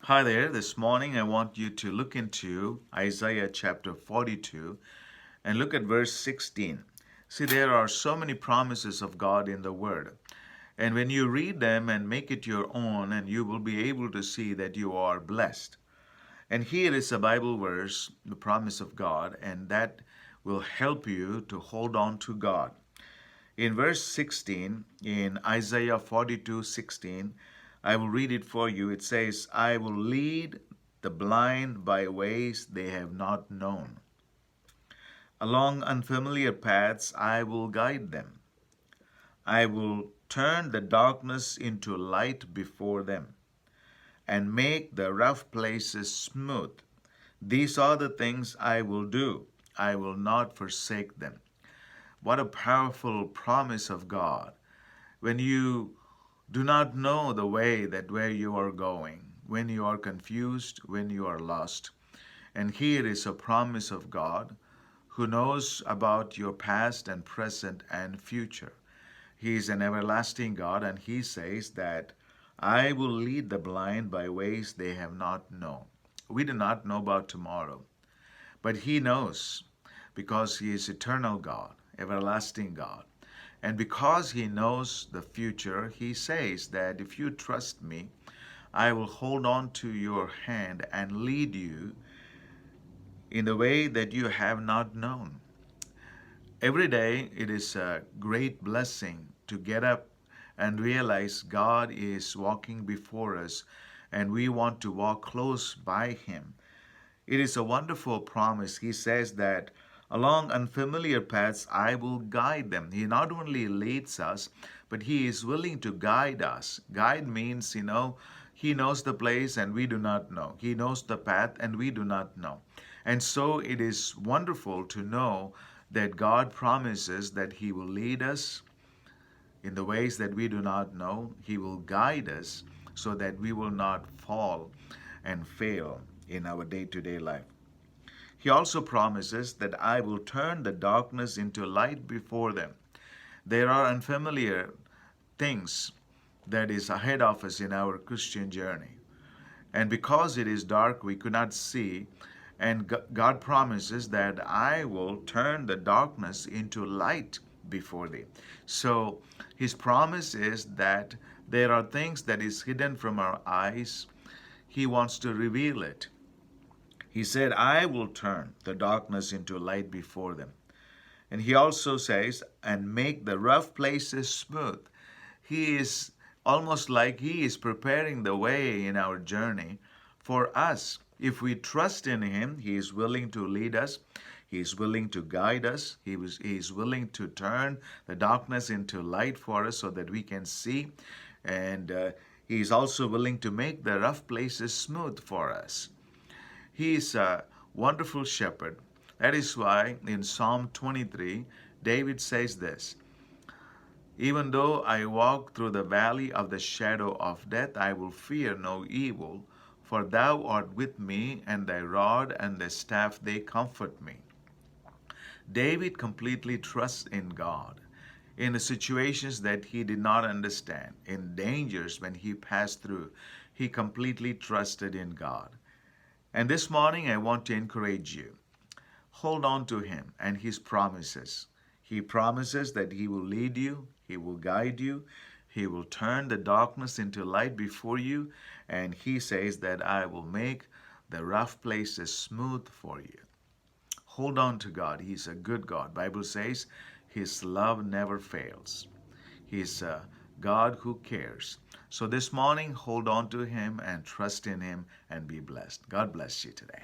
Hi there. This morning I want you to look into Isaiah chapter 42 and look at verse 16. See, there are so many promises of God in the Word. And when you read them and make it your own, and you will be able to see that you are blessed. And here is a Bible verse, the promise of God, and that will help you to hold on to God. In verse 16, in Isaiah 42:16, I will read it for you. It says, I will lead the blind by ways they have not known. Along unfamiliar paths I will guide them. I will turn the darkness into light before them and make the rough places smooth. These are the things I will do. I will not forsake them. What a powerful promise of God. When you do not know the way that where you are going, when you are confused, when you are lost. And here is a promise of God who knows about your past and present and future. He is an everlasting God, and he says that I will lead the blind by ways they have not known. We do not know about tomorrow, but he knows because he is eternal God, everlasting God. And because he knows the future, he says that if you trust me, I will hold on to your hand and lead you in the way that you have not known. Every day, it is a great blessing to get up and realize God is walking before us and we want to walk close by him. It is a wonderful promise. He says that along unfamiliar paths I will guide them. He not only leads us, but he is willing to guide us. Guide means, he knows the place and we do not know. He knows the path and we do not know. And so it is wonderful to know that God promises that he will lead us in the ways that we do not know. He will guide us so that we will not fall and fail in our day to day life. He also promises that I will turn the darkness into light before them. There are unfamiliar things that is ahead of us in our Christian journey. And because it is dark, we could not see. And God promises that I will turn the darkness into light before thee. So his promise is that there are things that is hidden from our eyes. He wants to reveal it. He said, I will turn the darkness into light before them. And he also says, and make the rough places smooth. He is almost like he is preparing the way in our journey for us. If we trust in him, he is willing to lead us. He is willing to guide us. He is willing to turn the darkness into light for us so that we can see. And he is also willing to make the rough places smooth for us. He is a wonderful shepherd. That is why in Psalm 23, David says this, even though I walk through the valley of the shadow of death, I will fear no evil, for thou art with me, and thy rod and thy staff, they comfort me. David completely trusts in God. In the situations that he did not understand, in dangers when he passed through, he completely trusted in God. And this morning, I want to encourage you. Hold on to him and his promises. He promises that he will lead you, he will guide you, he will turn the darkness into light before you, and he says that I will make the rough places smooth for you. Hold on to God. He's a good God. Bible says his love never fails. He's a God who cares. So this morning, hold on to him and trust in him and be blessed. God bless you today.